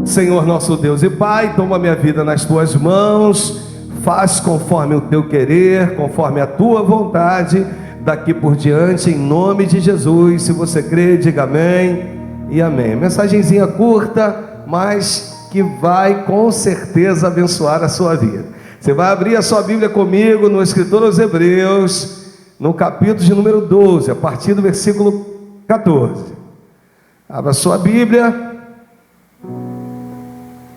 Senhor nosso Deus e Pai, toma minha vida nas tuas mãos, faz conforme o teu querer, conforme a tua vontade, daqui por diante, em nome de Jesus. Se você crê, diga amém e amém. Mensagenzinha curta, mas que vai com certeza abençoar a sua vida. Você vai abrir a sua Bíblia comigo no escritor aos Hebreus, no capítulo de número 12, a partir do versículo 14. Abra a sua Bíblia.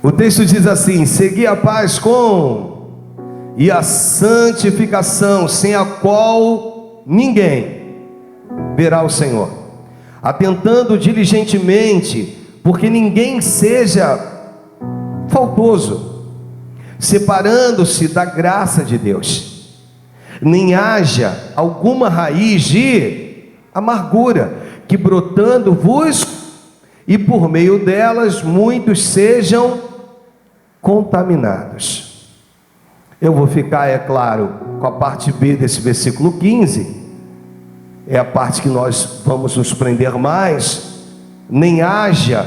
O texto diz assim: segui a paz com e a santificação, sem a qual ninguém verá o Senhor, atentando diligentemente, porque ninguém seja faltoso, separando-se da graça de Deus, nem haja alguma raiz de amargura, que brotando vos, e por meio delas muitos sejam contaminados. Eu vou ficar, é claro, com a parte B desse versículo 15, é a parte que nós vamos nos prender mais. Nem haja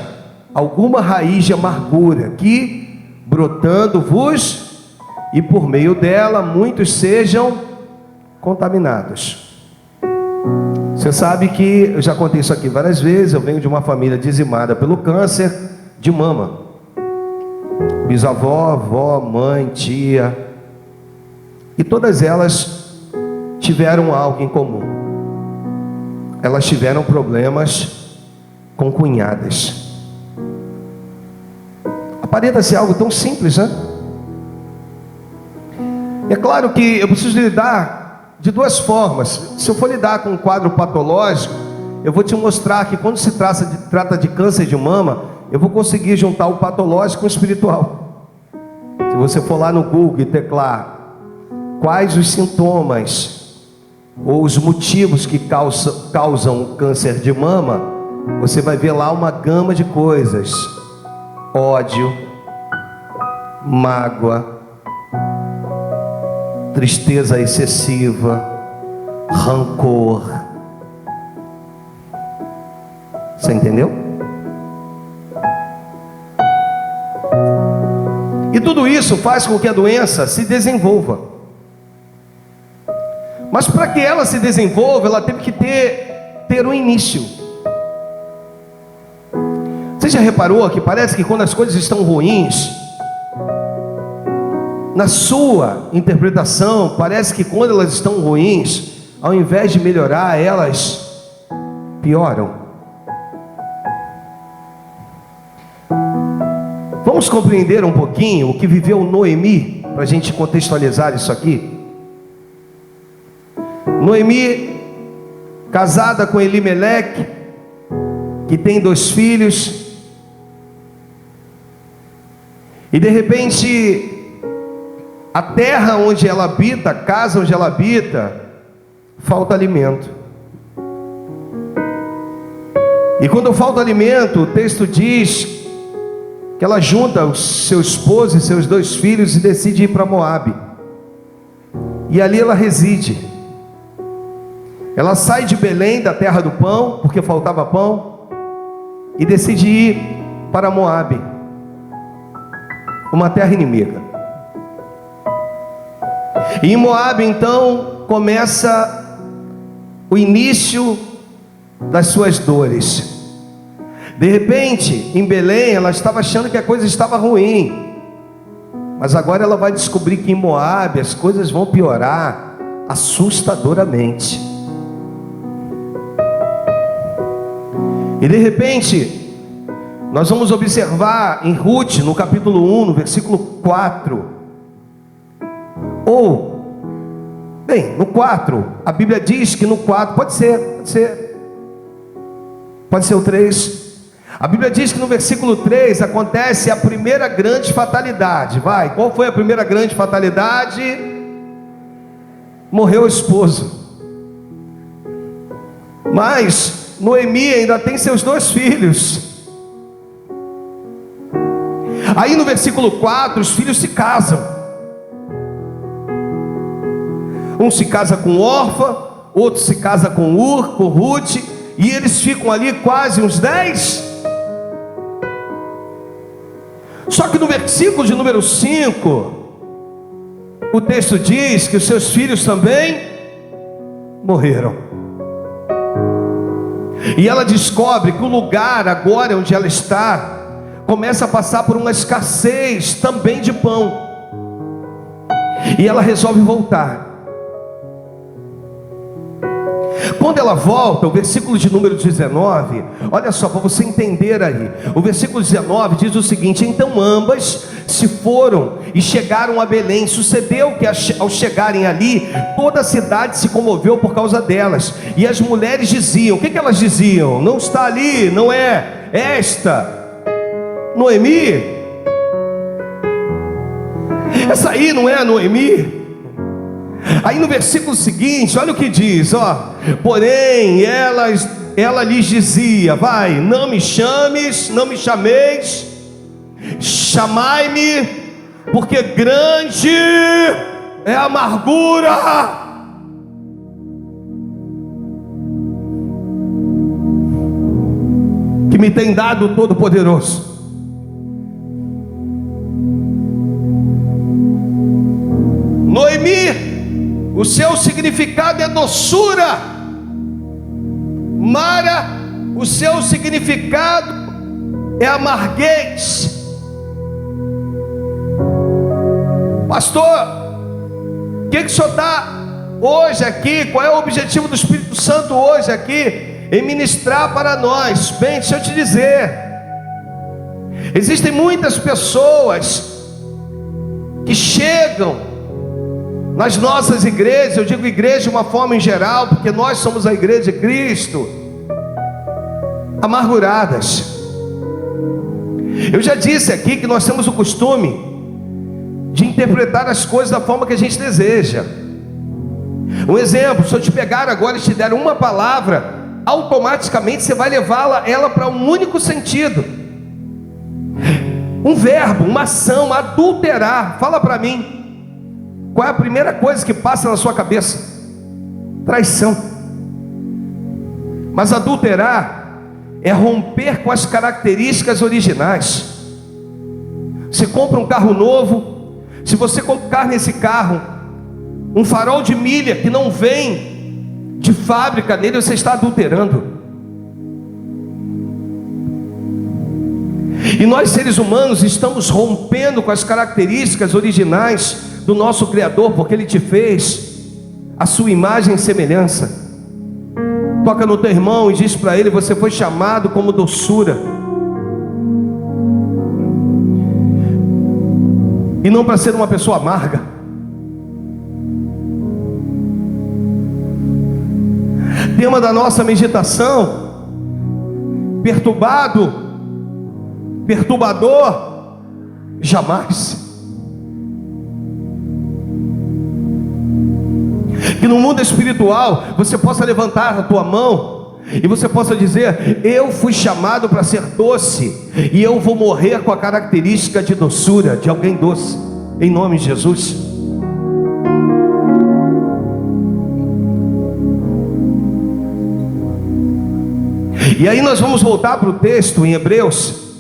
alguma raiz de amargura, que brotando vos, e por meio dela muitos sejam contaminados. Você sabe que eu já contei isso aqui várias vezes. Eu venho de uma família dizimada pelo câncer de mama. Bisavó, avó, mãe, tia, e todas elas tiveram algo em comum. Elas tiveram problemas com cunhadas. Aparenta ser algo tão simples, né? É claro que eu preciso lidar de duas formas. Se eu for lidar com um quadro patológico, eu vou te mostrar que quando se trata de câncer de mama, eu vou conseguir juntar o patológico com o espiritual. Se você for lá no Google e teclar quais os sintomas ou os motivos que causam o câncer de mama, você vai ver lá uma gama de coisas: ódio, mágoa, tristeza excessiva, rancor. Você entendeu? E tudo isso faz com que a doença se desenvolva. Mas para que ela se desenvolva, ela teve que ter um início. Você já reparou que parece que quando as coisas estão ruins, na sua interpretação, parece que quando elas estão ruins, ao invés de melhorar, elas pioram? Vamos compreender um pouquinho o que viveu Noemi, para a gente contextualizar isso aqui. Noemi, casada com Elimeleque, que tem 2 filhos, e de repente, a terra onde ela habita, a casa onde ela habita, falta alimento. E quando falta alimento, o texto diz que ela junta o seu esposo e seus 2 filhos e decide ir para Moabe. E ali ela reside. Ela sai de Belém, da terra do pão, porque faltava pão, e decide ir para Moabe, uma terra inimiga. E em Moabe então começa o início das suas dores. De repente, em Belém, ela estava achando que a coisa estava ruim, mas agora ela vai descobrir que em Moabe as coisas vão piorar assustadoramente. E de repente, nós vamos observar em Ruth, no capítulo 1, no versículo 4, no 4, a Bíblia diz que no 4, pode ser o 3, a Bíblia diz que no versículo 3 acontece a primeira grande fatalidade. Qual foi a primeira grande fatalidade? Morreu o esposo. Mas Noemi ainda tem seus 2 filhos. Aí no versículo 4, os filhos se casam. Um se casa com Orfa, outro se casa com com Ruth, e eles ficam ali quase uns 10. Só que no versículo de número 5, o texto diz que os seus filhos também morreram. E ela descobre que o lugar agora onde ela está começa a passar por uma escassez também de pão. E ela resolve voltar. Quando ela volta, o versículo de número 19, olha só, para você entender aí, o versículo 19 diz o seguinte: então ambas se foram e chegaram a Belém. Sucedeu que ao chegarem ali, toda a cidade se comoveu por causa delas, e as mulheres diziam, o que elas diziam? Não está ali, não é esta Noemi? Essa aí não é a Noemi? Aí no versículo seguinte, olha o que diz, ó. Porém, ela lhes dizia: vai, não me chames, não me chameis, chamai-me, porque grande é a amargura que me tem dado o Todo-Poderoso. Noemi, o seu significado é doçura. Mara, o seu significado é amarguez. Pastor, o que o senhor está hoje aqui? Qual é o objetivo do Espírito Santo hoje aqui? Em ministrar para nós. Bem, deixa eu te dizer, existem muitas pessoas que chegam nas nossas igrejas, eu digo igreja de uma forma em geral, porque nós somos a igreja de Cristo, amarguradas. Eu já disse aqui que nós temos o costume de interpretar as coisas da forma que a gente deseja. Um exemplo, se eu te pegar agora e te der uma palavra, automaticamente você vai levá-la ela para um único sentido. Um verbo, uma ação, adulterar. Fala para mim, qual é a primeira coisa que passa na sua cabeça? Traição. Mas adulterar é romper com as características originais. Você compra um carro novo, se você colocar nesse carro um farol de milha que não vem de fábrica nele, você está adulterando. E nós seres humanos estamos rompendo com as características originais do nosso Criador, porque Ele te fez a sua imagem e semelhança. Toca no teu irmão e diz para ele: você foi chamado como doçura, e não para ser uma pessoa amarga. Tema da nossa meditação: perturbado, perturbador, jamais. Que no mundo espiritual você possa levantar a tua mão e você possa dizer: eu fui chamado para ser doce, e eu vou morrer com a característica de doçura de alguém doce, em nome de Jesus. E aí nós vamos voltar para o texto em Hebreus,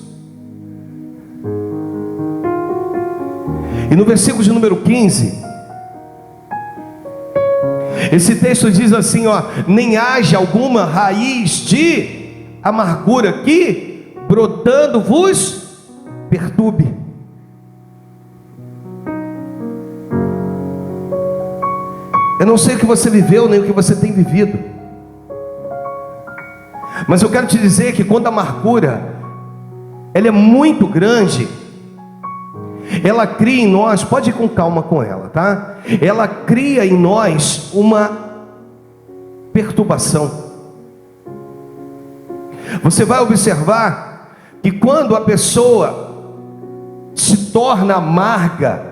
e no versículo de número 15, esse texto diz assim, ó: nem haja alguma raiz de amargura que brotando vos perturbe. Eu não sei o que você viveu, nem o que você tem vivido, mas eu quero te dizer que quando a amargura ela é muito grande, ela cria em nós, pode ir com calma com ela, tá? Ela cria em nós uma perturbação. Você vai observar que quando a pessoa se torna amarga,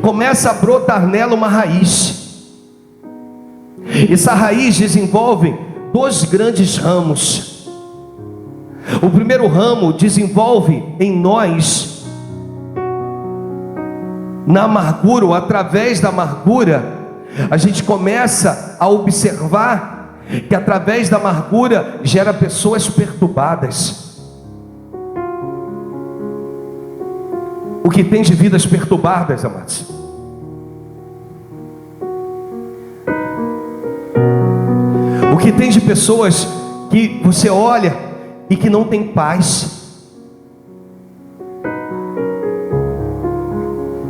começa a brotar nela uma raiz. Essa raiz desenvolve dois grandes ramos. O primeiro ramo desenvolve em nós, na amargura, ou através da amargura, a gente começa a observar que através da amargura gera pessoas perturbadas. O que tem de vidas perturbadas, amados? O que tem de pessoas que você olha e que não tem paz.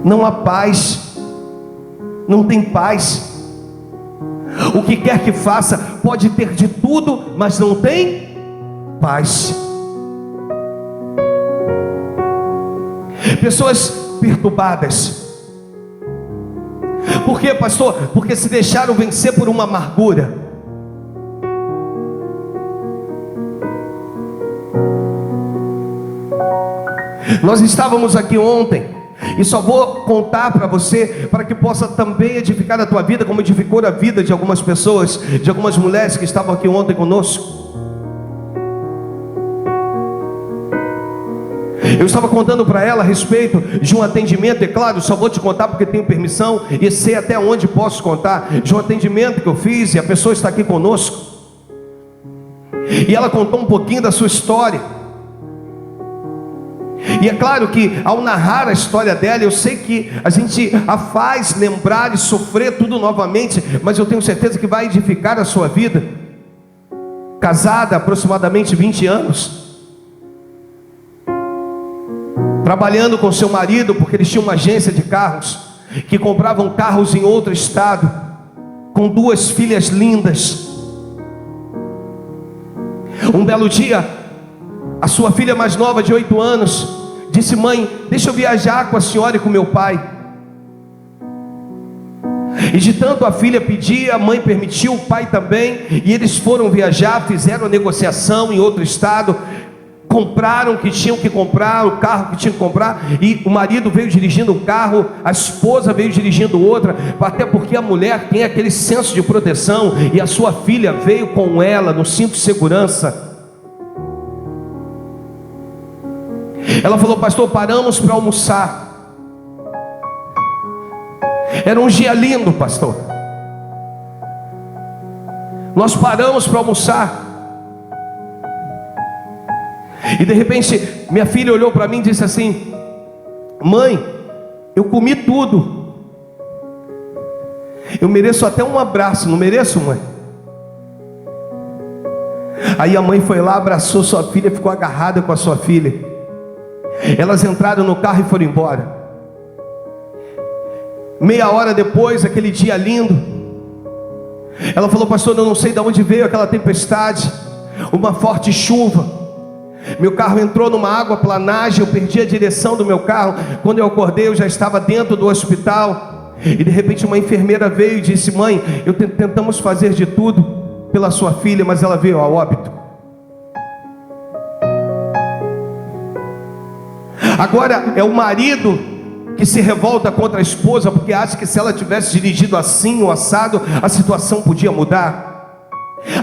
Não há paz, não tem paz. O que quer que faça, pode ter de tudo, mas não tem paz. Pessoas perturbadas. Por quê, pastor? Porque se deixaram vencer por uma amargura. Nós estávamos aqui ontem, e só vou contar para você, para que possa também edificar a tua vida, como edificou a vida de algumas pessoas, de algumas mulheres que estavam aqui ontem conosco. Eu estava contando para ela a respeito de um atendimento, é claro, só vou te contar porque tenho permissão e sei até onde posso contar, de um atendimento que eu fiz, e a pessoa está aqui conosco, e ela contou um pouquinho da sua história. E é claro que ao narrar a história dela, eu sei que a gente a faz lembrar e sofrer tudo novamente, mas eu tenho certeza que vai edificar a sua vida. Casada há aproximadamente 20 anos, trabalhando com seu marido, porque eles tinham uma agência de carros, que compravam carros em outro estado, com duas filhas lindas. Um belo dia, a sua filha mais nova, de 8 anos, disse: mãe, deixa eu viajar com a senhora e com meu pai. E de tanto a filha pedir, a mãe permitiu, o pai também, e eles foram viajar, fizeram a negociação em outro estado, compraram o que tinham que comprar, o carro que tinham que comprar, e o marido veio dirigindo um carro, a esposa veio dirigindo outra, até porque a mulher tem aquele senso de proteção, e a sua filha veio com ela no cinto de segurança. Ela falou: pastor, paramos para almoçar. Era um dia lindo, pastor. Nós paramos para almoçar. E de repente, minha filha olhou para mim e disse assim: mãe, eu comi tudo. Eu mereço até um abraço, não mereço, mãe? Aí a mãe foi lá, abraçou sua filha, ficou agarrada com a sua filha. Elas entraram no carro e foram embora. Meia hora depois, aquele dia lindo, ela falou: pastor, eu não sei de onde veio aquela tempestade, uma forte chuva. Meu carro entrou numa água-planagem, eu perdi a direção do meu carro. Quando eu acordei, eu já estava dentro do hospital. E de repente uma enfermeira veio e disse: mãe, tentamos fazer de tudo pela sua filha, mas ela veio a óbito. Agora é o marido que se revolta contra a esposa, porque acha que se ela tivesse dirigido assim ou assado, a situação podia mudar.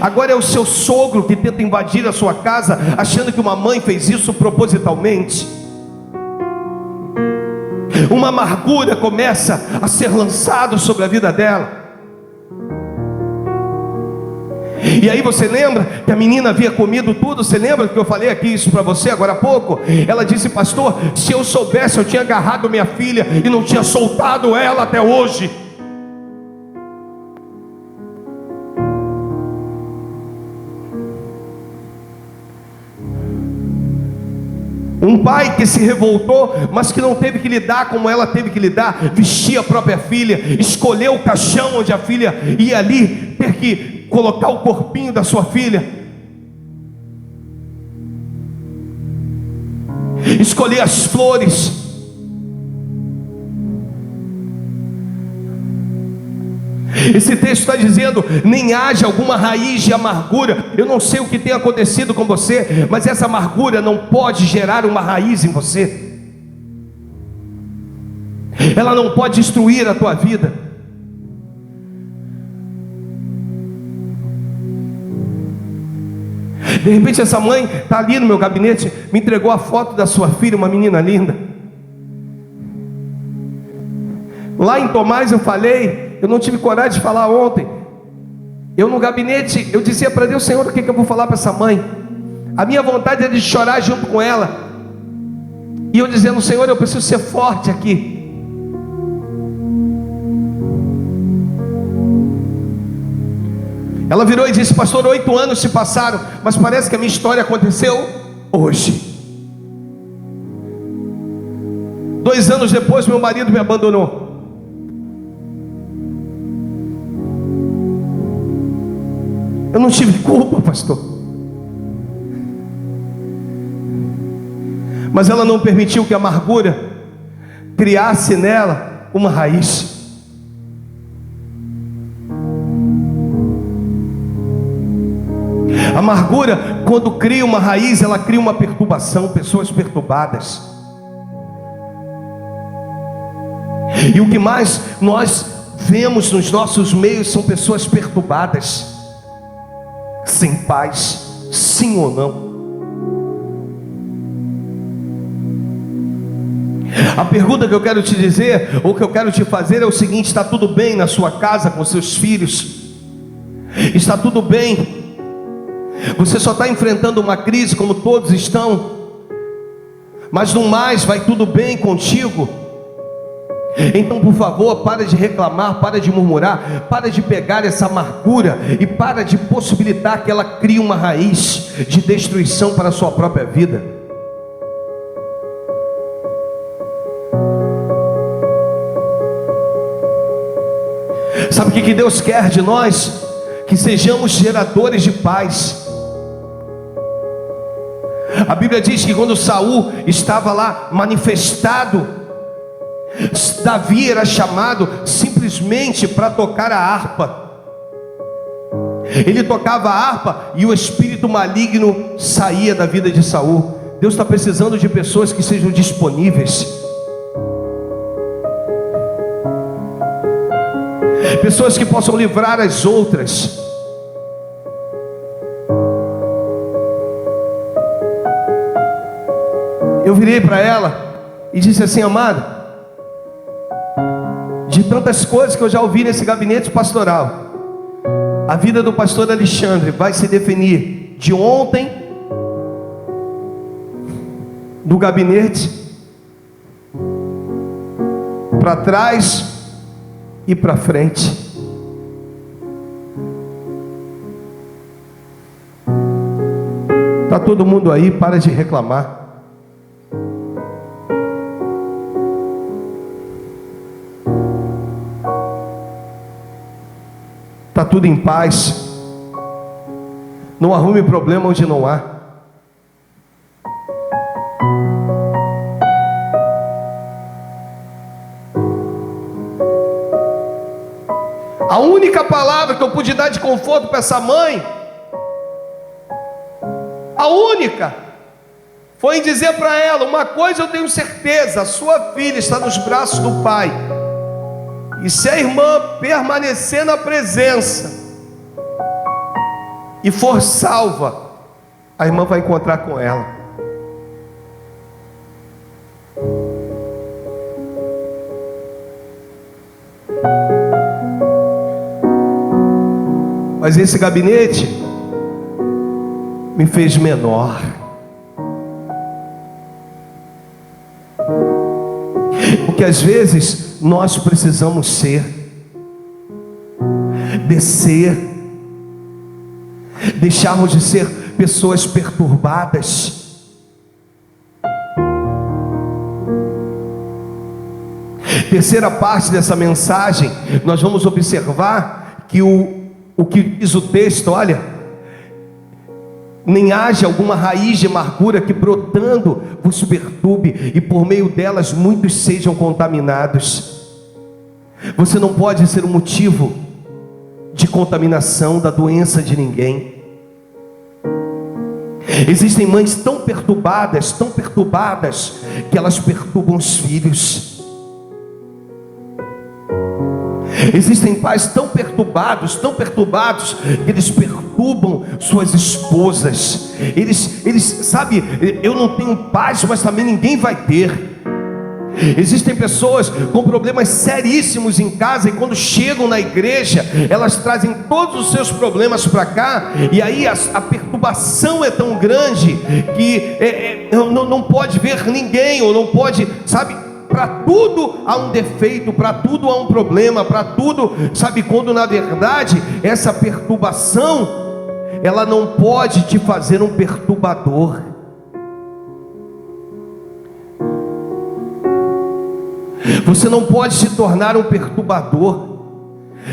Agora é o seu sogro que tenta invadir a sua casa, achando que uma mãe fez isso propositalmente. Uma amargura começa a ser lançada sobre a vida dela. E aí você lembra que a menina havia comido tudo? Você lembra que eu falei aqui isso para você agora há pouco? Ela disse: pastor, se eu soubesse, eu tinha agarrado minha filha e não tinha soltado ela até hoje. Um pai que se revoltou, mas que não teve que lidar como ela teve que lidar, vestir a própria filha, escolher o caixão onde a filha ia ali, ter que colocar o corpinho da sua filha, escolher as flores. Esse texto está dizendo: nem haja alguma raiz de amargura. Eu não sei o que tem acontecido com você, mas essa amargura não pode gerar uma raiz em você. Ela não pode destruir a tua vida. De repente essa mãe está ali no meu gabinete, me entregou a foto da sua filha, uma menina linda. Lá em Tomás eu falei, eu não tive coragem de falar ontem. Eu no gabinete, eu dizia para Deus: Senhor, o que eu vou falar para essa mãe? A minha vontade é de chorar junto com ela. E eu dizendo: Senhor, eu preciso ser forte aqui. Ela virou e disse: pastor, 8 anos se passaram, mas parece que a minha história aconteceu hoje. 2 anos depois, meu marido me abandonou. Eu não tive culpa, pastor, mas ela não permitiu que a amargura criasse nela uma raiz. A amargura, quando cria uma raiz, ela cria uma perturbação, pessoas perturbadas. E o que mais nós vemos nos nossos meios são pessoas perturbadas, sem paz, sim ou não. A pergunta que eu quero te dizer, ou que eu quero te fazer é o seguinte: está tudo bem na sua casa com seus filhos? Está tudo bem? Você só está enfrentando uma crise como todos estão, mas no mais vai tudo bem contigo? Então, por favor, para de reclamar, para de murmurar, para de pegar essa amargura e para de possibilitar que ela crie uma raiz de destruição para a sua própria vida. Sabe o que Deus quer de nós? Que sejamos geradores de paz. A Bíblia diz que quando Saul estava lá manifestado, Davi era chamado simplesmente para tocar a harpa. Ele tocava a harpa e o espírito maligno saía da vida de Saul. Deus está precisando de pessoas que sejam disponíveis, pessoas que possam livrar as outras. Eu virei para ela e disse assim: amada, de tantas coisas que eu já ouvi nesse gabinete pastoral, a vida do pastor Alexandre vai se definir de ontem no gabinete para trás e para frente. Está todo mundo aí, para de reclamar. Está tudo em paz. Não arrume problema onde não há. A única palavra que eu pude dar de conforto para essa mãe, a única, foi em dizer para ela: uma coisa eu tenho certeza, a sua filha está nos braços do Pai. E se a irmã permanecer na presença e for salva, a irmã vai encontrar com ela. Mas esse gabinete me fez menor. Porque às vezes nós precisamos descer, deixarmos de ser pessoas perturbadas. Terceira parte dessa mensagem, nós vamos observar que o que diz o texto, olha: nem haja alguma raiz de amargura que brotando vos perturbe, e por meio delas muitos sejam contaminados. Você não pode ser o motivo de contaminação da doença de ninguém. Existem mães tão perturbadas, que elas perturbam os filhos. Existem pais tão perturbados, que eles perturbam perturbam suas esposas. Eles, sabe, eu não tenho paz, mas também ninguém vai ter. Existem pessoas com problemas seríssimos em casa, e quando chegam na igreja, elas trazem todos os seus problemas para cá, e aí a perturbação é tão grande que não pode ver ninguém, ou não pode, sabe, para tudo há um defeito, para tudo há um problema, para tudo, sabe, quando na verdade essa perturbação, ela não pode te fazer um perturbador. Você não pode se tornar um perturbador.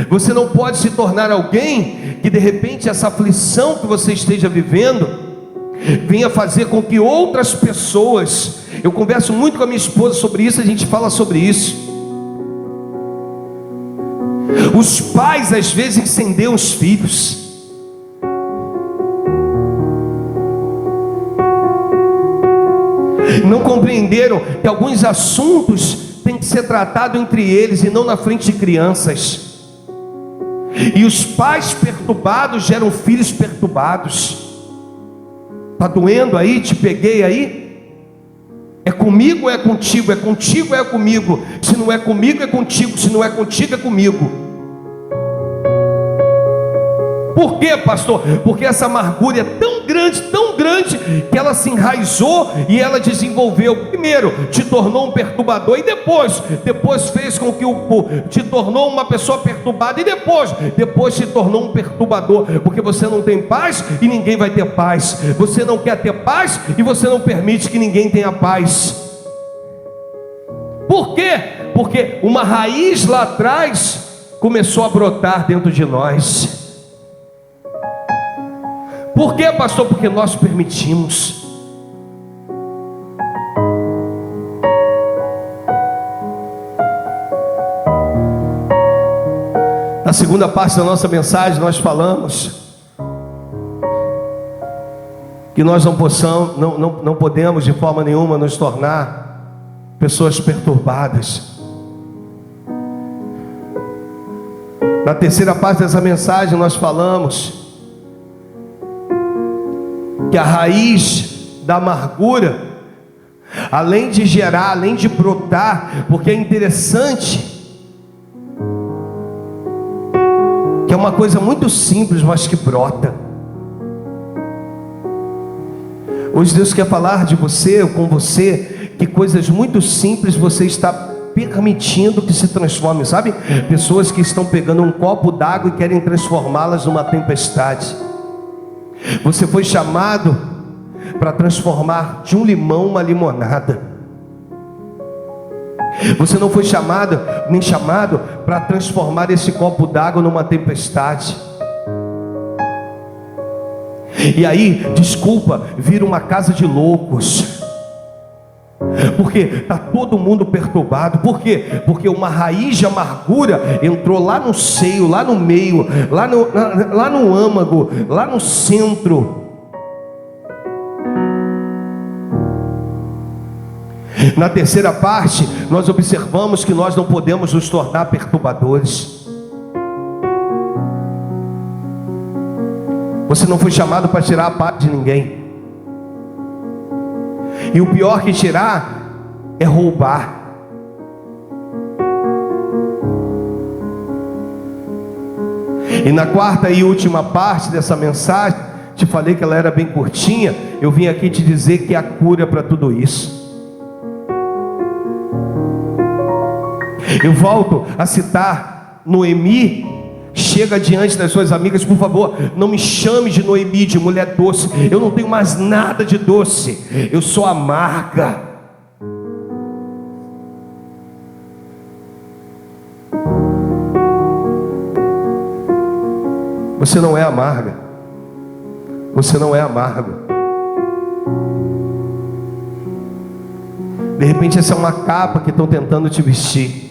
Você não pode se tornar alguém que de repente essa aflição que você esteja vivendo venha fazer com que outras pessoas... Eu converso muito com a minha esposa sobre isso, a gente fala sobre isso. Os pais às vezes incendeiam os filhos. Não compreenderam que alguns assuntos tem que ser tratado entre eles e não na frente de crianças. E os pais perturbados geram filhos perturbados. Está doendo aí? Te peguei aí? É comigo ou é contigo? É contigo ou é comigo? Se não é comigo é contigo, se não é contigo é comigo. Por quê, pastor? Porque essa amargura é tão grande, que ela se enraizou e ela desenvolveu. Primeiro, te tornou um perturbador, e depois fez com que te tornou uma pessoa perturbada, e depois se tornou um perturbador, porque você não tem paz e ninguém vai ter paz. Você não quer ter paz e você não permite que ninguém tenha paz. Por quê? Porque uma raiz lá atrás começou a brotar dentro de nós. Por quê, pastor? Porque nós permitimos. Na segunda parte da nossa mensagem nós falamos que nós não podemos de forma nenhuma nos tornar pessoas perturbadas. Na terceira parte dessa mensagem nós falamos que a raiz da amargura, além de gerar, além de brotar, porque é interessante que é uma coisa muito simples, mas que brota. Hoje Deus quer falar de você, com você, que coisas muito simples você está permitindo que se transformem, sabe? Pessoas que estão pegando um copo d'água e querem transformá-las numa tempestade. Você foi chamado para transformar de um limão uma limonada. Você não foi nem chamado para transformar esse copo d'água numa tempestade. E aí, desculpa, vira uma casa de loucos. Porque está todo mundo perturbado. Por quê? Porque uma raiz de amargura entrou lá no seio, lá no meio, lá no âmago, lá no centro. Na terceira parte, nós observamos que nós não podemos nos tornar perturbadores. Você não foi chamado para tirar a paz de ninguém. E o pior que tirar é roubar. E na quarta e última parte dessa mensagem, te falei que ela era bem curtinha. Eu vim aqui te dizer que há cura para tudo isso. Eu volto a citar Noemi. Chega diante das suas amigas: por favor, não me chame de Noemi, de mulher doce. Eu não tenho mais nada de doce. Eu sou amarga. Você não é amarga. Você não é amargo. De repente essa é uma capa que estão tentando te vestir.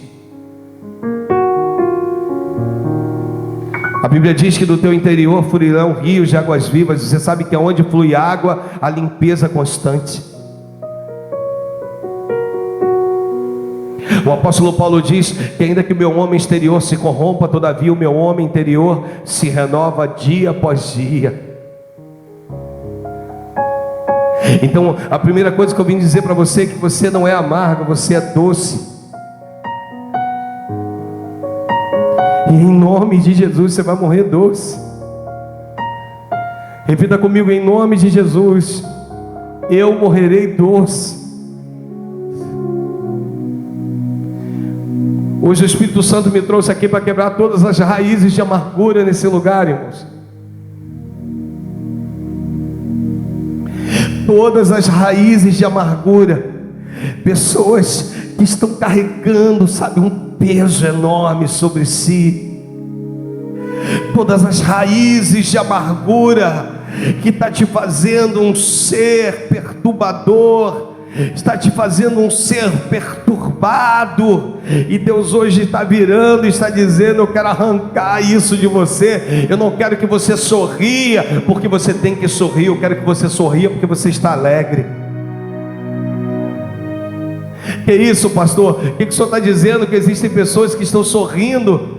A Bíblia diz que do teu interior fluirão rios de águas vivas. Você sabe que onde flui água, há limpeza constante. O apóstolo Paulo diz que ainda que o meu homem exterior se corrompa, todavia o meu homem interior se renova dia após dia. Então a primeira coisa que eu vim dizer para você é que você não é amargo, você é doce. E em nome de Jesus você vai morrer doce. Repita comigo: em nome de Jesus eu morrerei doce. Hoje o Espírito Santo me trouxe aqui para quebrar todas as raízes de amargura nesse lugar, irmãos. Todas as raízes de amargura. Pessoas que estão carregando, sabe, um peso enorme sobre si. Todas as raízes de amargura que está te fazendo um ser perturbador, está te fazendo um ser perturbado, e Deus hoje está virando e está dizendo: eu quero arrancar isso de você. Eu não quero que você sorria porque você tem que sorrir, eu quero que você sorria porque você está alegre. Que isso, pastor? O que o senhor está dizendo? Que existem pessoas que estão sorrindo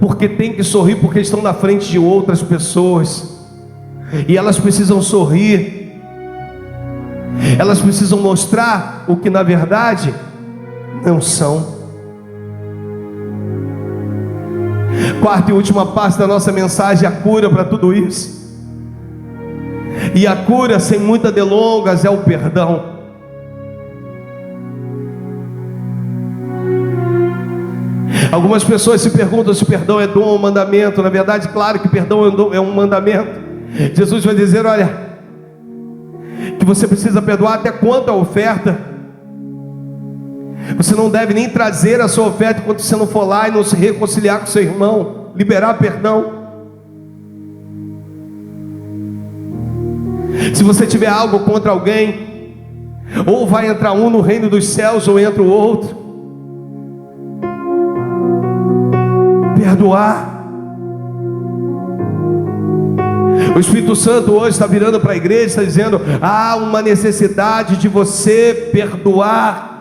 porque tem que sorrir, porque estão na frente de outras pessoas, e elas precisam sorrir. Elas precisam mostrar o que na verdade não são. Quarta e última parte da nossa mensagem: a cura para tudo isso. E a cura, sem muitas delongas, é o perdão. Algumas pessoas se perguntam se perdão é dom ou mandamento. Na verdade, claro que perdão é um mandamento. Jesus vai dizer: olha, que você precisa perdoar até quanto a oferta. Você não deve nem trazer a sua oferta enquanto você não for lá e não se reconciliar com seu irmão, liberar perdão. Se você tiver algo contra alguém, ou vai entrar um no reino dos céus, ou entra o outro. Perdoar. O Espírito Santo hoje está virando para a igreja, está dizendo: há uma necessidade de você perdoar.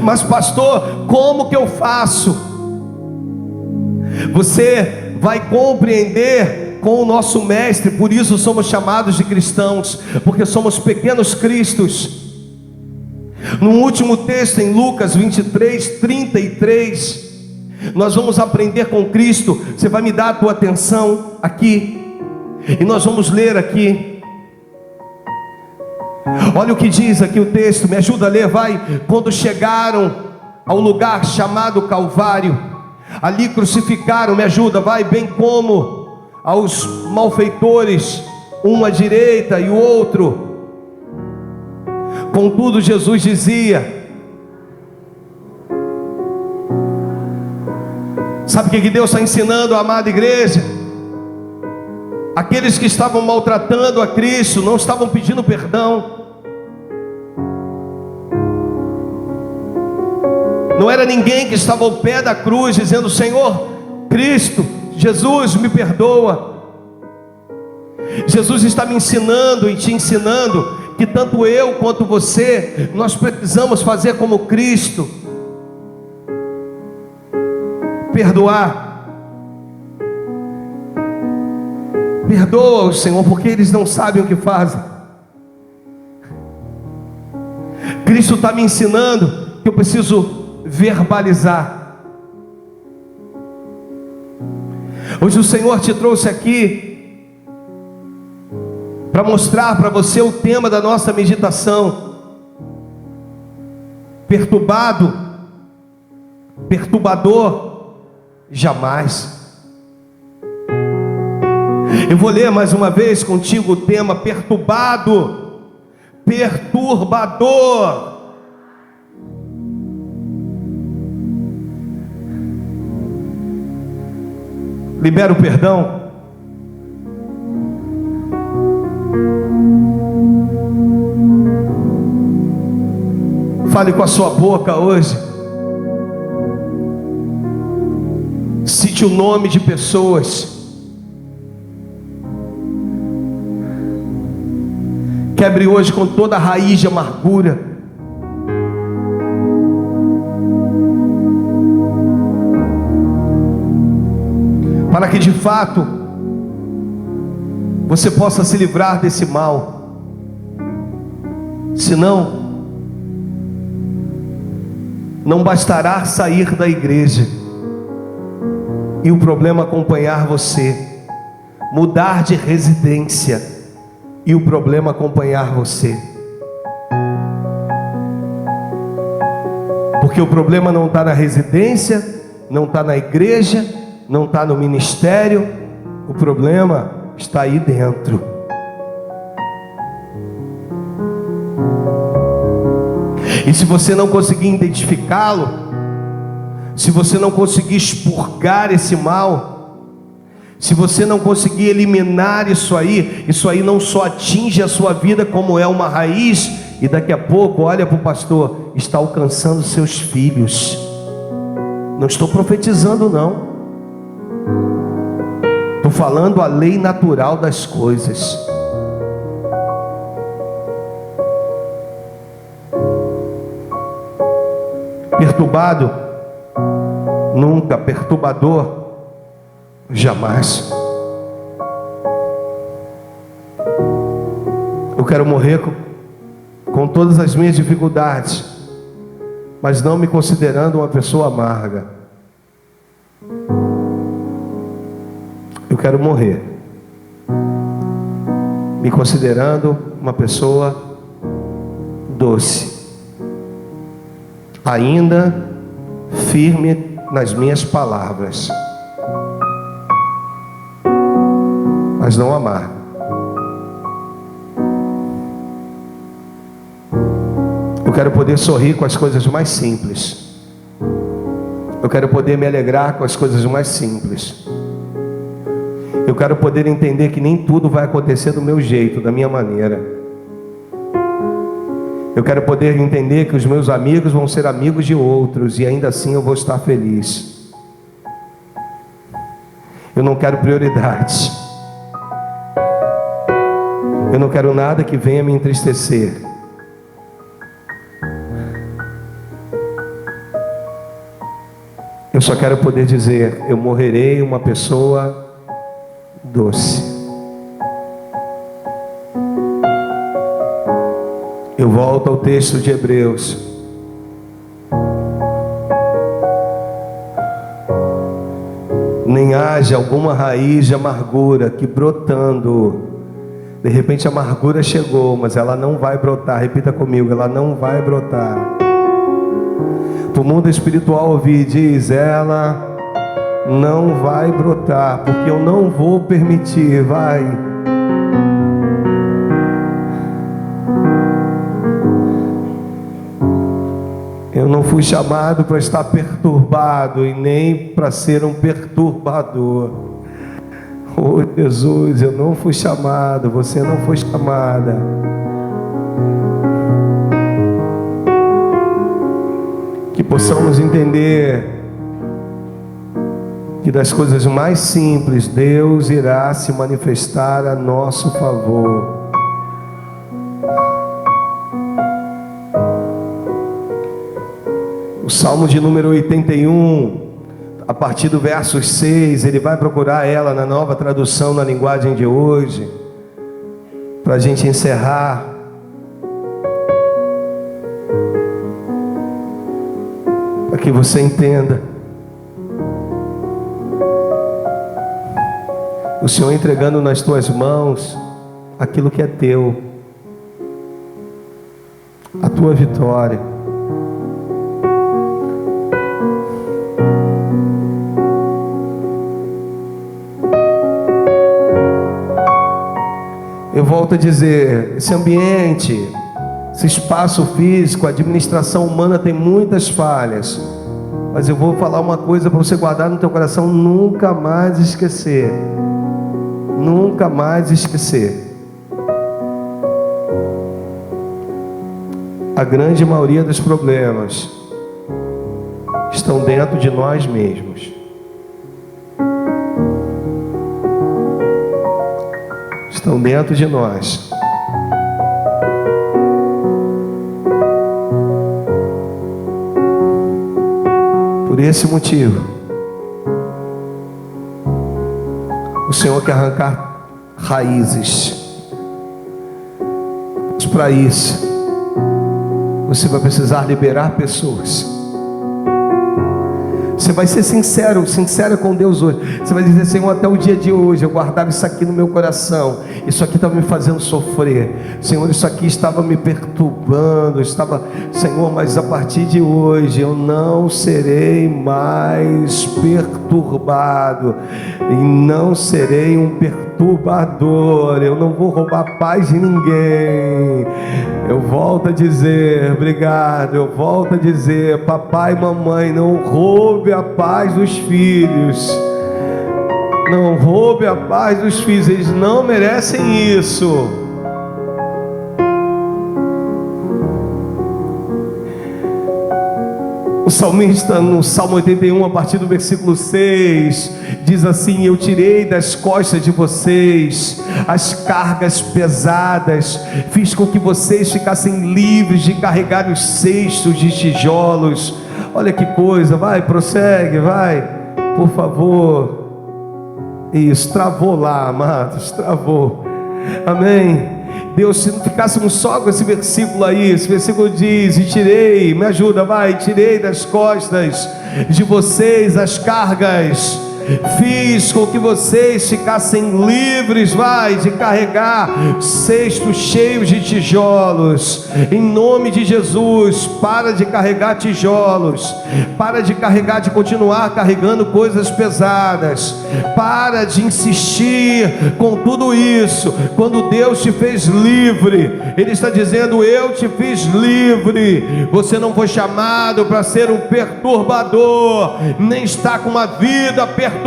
Mas pastor, como que eu faço? Você vai compreender com o nosso mestre. Por isso somos chamados de cristãos, porque somos pequenos cristos. No último texto, em Lucas 23:33, nós vamos aprender com Cristo. Você vai me dar a tua atenção aqui, e nós vamos ler aqui. Olha o que diz aqui o texto, me ajuda a ler, vai. Quando chegaram ao lugar chamado Calvário, ali crucificaram, me ajuda, vai, bem como aos malfeitores, um à direita e o outro. Contudo, Jesus dizia: sabe o que Deus está ensinando, amada igreja? Aqueles que estavam maltratando a Cristo não estavam pedindo perdão. Não era ninguém que estava ao pé da cruz dizendo: Senhor, Cristo, Jesus, me perdoa. Jesus está me ensinando e te ensinando que tanto eu quanto você, nós precisamos fazer como Cristo. Perdoar. Perdoa-os, Senhor, porque eles não sabem o que fazem. Cristo está me ensinando que eu preciso verbalizar. Hoje o Senhor te trouxe aqui para mostrar para você o tema da nossa meditação: perturbado, perturbador, jamais. Eu vou ler mais uma vez contigo o tema: perturbado, perturbador. Libera o perdão. Fale com a sua boca hoje. Cite o nome de pessoas. Quebre hoje com toda a raiz de amargura. Para que de fato você possa se livrar desse mal. Senão, não bastará sair da igreja e o problema acompanhar você, mudar de residência e o problema acompanhar você. Porque o problema não está na residência, não está na igreja, não está no ministério, o problema está aí dentro. E se você não conseguir identificá-lo, se você não conseguir expurgar esse mal, se você não conseguir eliminar isso aí não só atinge a sua vida como é uma raiz, e daqui a pouco, olha para o pastor, está alcançando seus filhos. Não estou profetizando não, estou falando a lei natural das coisas. Perturbado? Nunca. Perturbador? Jamais. Eu quero morrer com todas as minhas dificuldades, mas não me considerando uma pessoa amarga. Eu quero morrer me considerando uma pessoa doce, ainda firme nas minhas palavras, mas não amar. Eu quero poder sorrir com as coisas mais simples. Eu quero poder me alegrar com as coisas mais simples. Eu quero poder entender que nem tudo vai acontecer do meu jeito, da minha maneira. Eu quero poder entender que os meus amigos vão ser amigos de outros e ainda assim eu vou estar feliz. Eu não quero prioridades. Eu não quero nada que venha me entristecer. Eu só quero poder dizer: eu morrerei uma pessoa doce. Eu volto ao texto de Hebreus. Nem haja alguma raiz de amargura que brotando, de repente a amargura chegou, mas ela não vai brotar. Repita comigo: ela não vai brotar. Para o mundo espiritual ouvir, diz: ela não vai brotar, porque eu não vou permitir. Vai. Eu não fui chamado para estar perturbado e nem para ser um perturbador. Oh Jesus, eu não fui chamado, você não foi chamada. Que possamos entender que das coisas mais simples Deus irá se manifestar a nosso favor. O Salmo de número 81, a partir do verso 6, ele vai procurar ela na Nova Tradução, na linguagem de hoje, para a gente encerrar. Para que você entenda. O Senhor entregando nas tuas mãos aquilo que é teu, a tua vitória. Eu volto a dizer, esse ambiente, esse espaço físico, a administração humana tem muitas falhas, mas eu vou falar uma coisa para você guardar no teu coração: nunca mais esquecer. Nunca mais esquecer. A grande maioria dos problemas estão dentro de nós mesmos. Estão dentro de nós. Por esse motivo, o Senhor quer arrancar raízes. Mas para isso, você vai precisar liberar pessoas. Você vai ser sincero, sincera com Deus hoje. Você vai dizer: Senhor, até o dia de hoje eu guardava isso aqui no meu coração. Isso aqui estava me fazendo sofrer. Senhor, isso aqui estava me perturbando. Senhor, mas a partir de hoje eu não serei mais perturbado. E não serei um perturbador. Eu não vou roubar a paz de ninguém. Eu volto a dizer, obrigado. Eu volto a dizer: papai e mamãe, não roube a paz dos filhos. Não roube a paz dos filhos. Eles não merecem isso. O salmista, no Salmo 81, a partir do versículo 6, diz assim: eu tirei das costas de vocês as cargas pesadas, fiz com que vocês ficassem livres de carregar os cestos de tijolos. Olha que coisa, vai, prossegue, vai, por favor. Isso, travou lá, amados, travou. Amém. Deus, se não ficássemos só com esse versículo aí, esse versículo diz: e tirei, me ajuda, vai, tirei das costas de vocês as cargas, fiz com que vocês ficassem livres, vai, de carregar cestos cheios de tijolos. Em nome de Jesus, para de carregar tijolos, para de carregar, de continuar carregando coisas pesadas, para de insistir com tudo isso. Quando Deus te fez livre, Ele está dizendo: eu te fiz livre. Você não foi chamado para ser um perturbador, nem está com uma vida perturbada.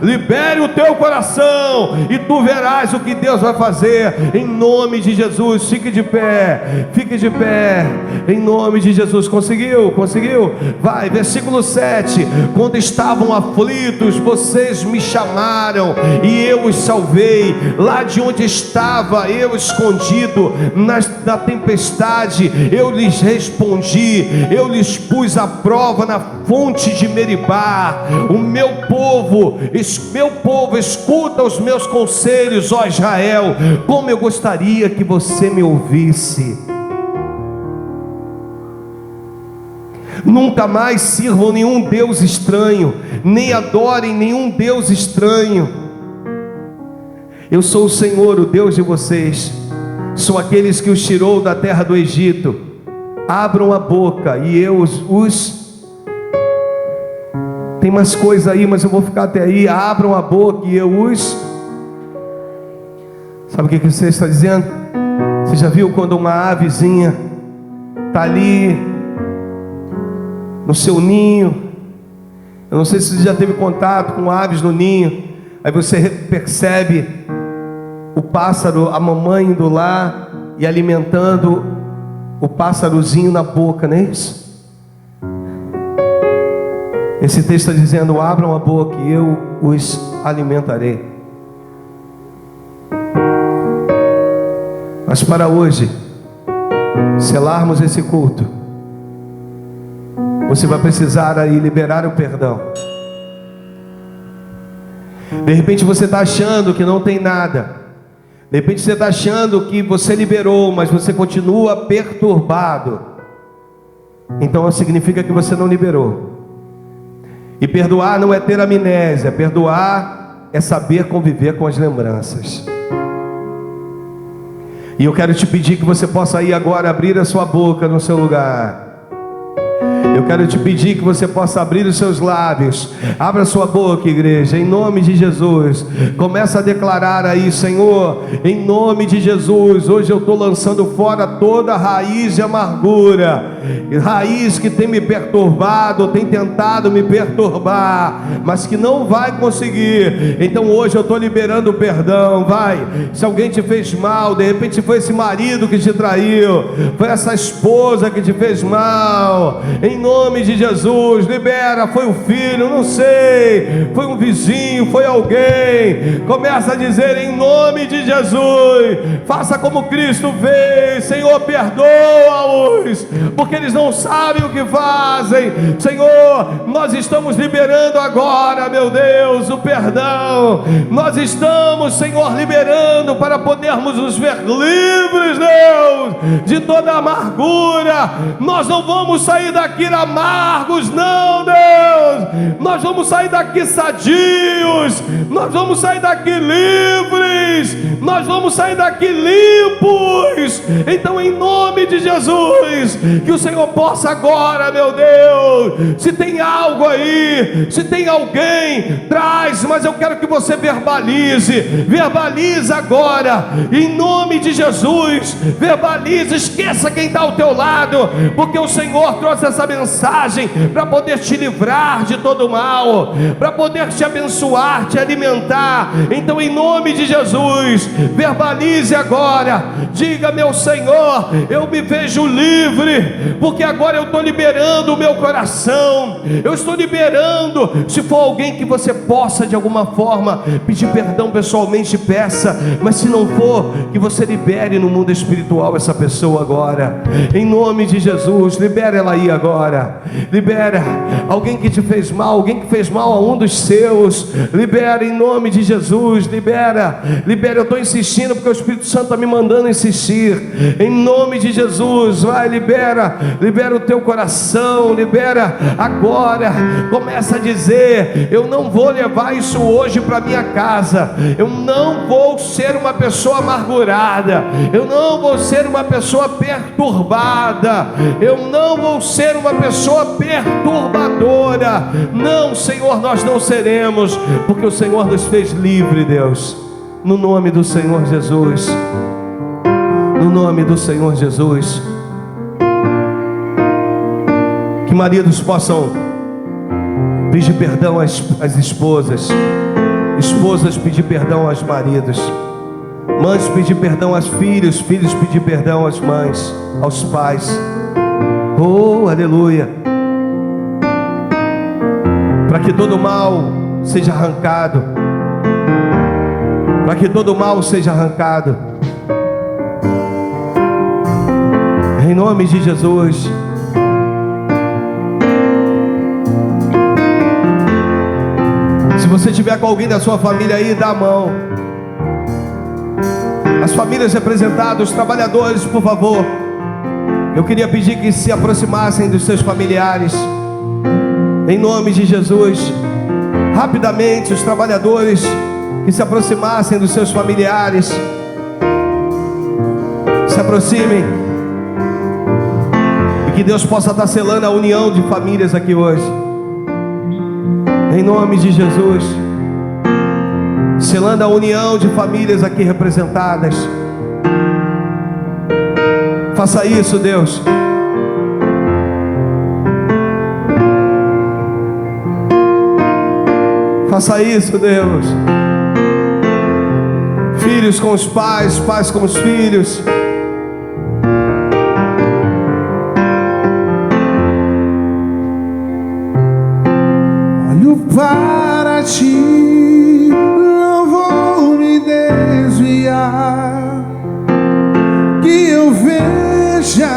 Libere o teu coração e tu verás o que Deus vai fazer. Em nome de Jesus, fique de pé, fique de pé, em nome de Jesus. Conseguiu? Conseguiu? Vai, versículo 7: quando estavam aflitos, vocês me chamaram e eu os salvei. Lá de onde estava eu escondido na tempestade, eu lhes respondi. Eu lhes pus à prova na fonte de Meribá. O meu povo, escuta os meus conselhos, ó Israel. Como eu gostaria que você me ouvisse. Nunca mais sirvam nenhum Deus estranho, nem adorem nenhum Deus estranho. Eu sou o Senhor, o Deus de vocês. Sou aqueles que os tirou da terra do Egito. Abram a boca e eu os... Tem mais coisa aí, mas eu vou ficar até aí. Abram a boca e eu os... Sabe o que você está dizendo? Você já viu quando uma avezinha está ali no seu ninho? Eu não sei se você já teve contato com aves no ninho. Aí você percebe o pássaro, a mamãe indo lá e alimentando o pássarozinho na boca, não é isso? Esse texto está dizendo: abram a boca e eu os alimentarei. Mas para hoje selarmos esse culto, você vai precisar aí liberar o perdão. De repente você está achando que não tem nada. De repente você está achando que você liberou, mas você continua perturbado. Então significa que você não liberou. E perdoar não é ter amnésia. Perdoar é saber conviver com as lembranças. E eu quero te pedir que você possa aí agora abrir a sua boca no seu lugar. Eu quero te pedir que você possa abrir os seus lábios. Abra sua boca, igreja, em nome de Jesus. Começa a declarar aí: Senhor, em nome de Jesus, hoje eu estou lançando fora toda raiz de amargura, raiz que tem me perturbado, tem tentado me perturbar, mas que não vai conseguir. Então hoje eu estou liberando o perdão. Vai, se alguém te fez mal, de repente foi esse marido que te traiu, foi essa esposa que te fez mal, em nome de Jesus, libera. Foi o filho, não sei, foi um vizinho, foi alguém. Começa a dizer em nome de Jesus. Faça como Cristo fez. Senhor, perdoa-os, porque eles não sabem o que fazem. Senhor, nós estamos liberando agora, meu Deus, o perdão. Nós estamos, Senhor, liberando para podermos nos ver livres, Deus, de toda amargura. Nós não vamos sair daqui amargos, não, Deus. Nós vamos sair daqui sadios. Nós vamos sair daqui livres. Nós vamos sair daqui limpos. Então, em nome de Jesus, que o Senhor possa agora, meu Deus, se tem algo aí, se tem alguém, traz, mas eu quero que você verbalize agora, em nome de Jesus, verbalize, esqueça quem está ao teu lado, porque o Senhor trouxe essa mensagem para poder te livrar de todo mal, para poder te abençoar, te alimentar. Então, em nome de Jesus, verbalize agora, diga: meu Senhor, eu me vejo livre, porque agora eu estou liberando o meu coração, eu estou liberando. Se for alguém que você possa de alguma forma pedir perdão pessoalmente, peça, mas se não for, que você libere no mundo espiritual essa pessoa agora, em nome de Jesus. Libera ela aí agora, libera alguém que te fez mal, alguém que fez mal a um dos seus, libera em nome de Jesus, libera. Eu estou insistindo porque o Espírito Santo está me mandando insistir, em nome de Jesus. Vai, libera o teu coração, libera agora. Começa a dizer: eu não vou levar isso hoje para minha casa, eu não vou ser uma pessoa amargurada, eu não vou ser uma pessoa perturbada, eu não vou ser uma pessoa perturbadora. Não, Senhor, nós não seremos, porque o Senhor nos fez livre, Deus, no nome do Senhor Jesus, no nome do Senhor Jesus. Que maridos possam pedir perdão às esposas, esposas pedir perdão aos maridos, mães pedir perdão aos filhos, filhos pedir perdão às mães, aos pais. Oh, aleluia! Para que todo mal seja arrancado, para que todo mal seja arrancado, em nome de Jesus. Se você tiver com alguém da sua família aí, dá a mão. As famílias representadas, os trabalhadores, por favor, eu queria pedir que se aproximassem dos seus familiares, em nome de Jesus. Rapidamente, os trabalhadores que se aproximassem dos seus familiares, se aproximem, e que Deus possa estar selando a união de famílias aqui hoje, em nome de Jesus, selando a união de famílias aqui representadas. Faça isso, Deus. Faça isso, Deus. Filhos com os pais, pais com os filhos. Olho para ti, não vou me desviar, que eu veja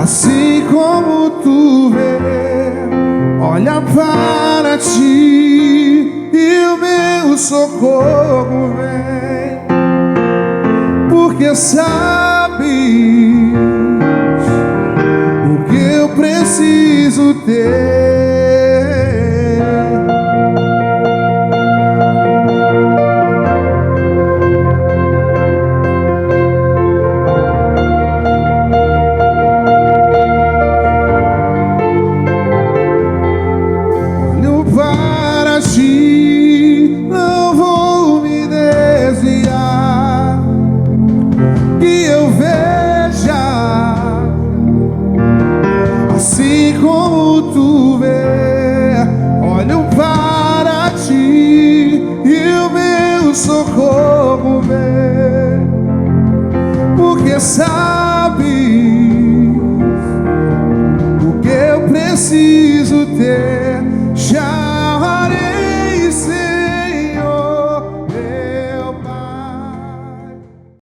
assim como tu vê. Olha para ti e o meu socorro vem, porque sabes o que eu preciso ter. Socorro vem, porque sabes preciso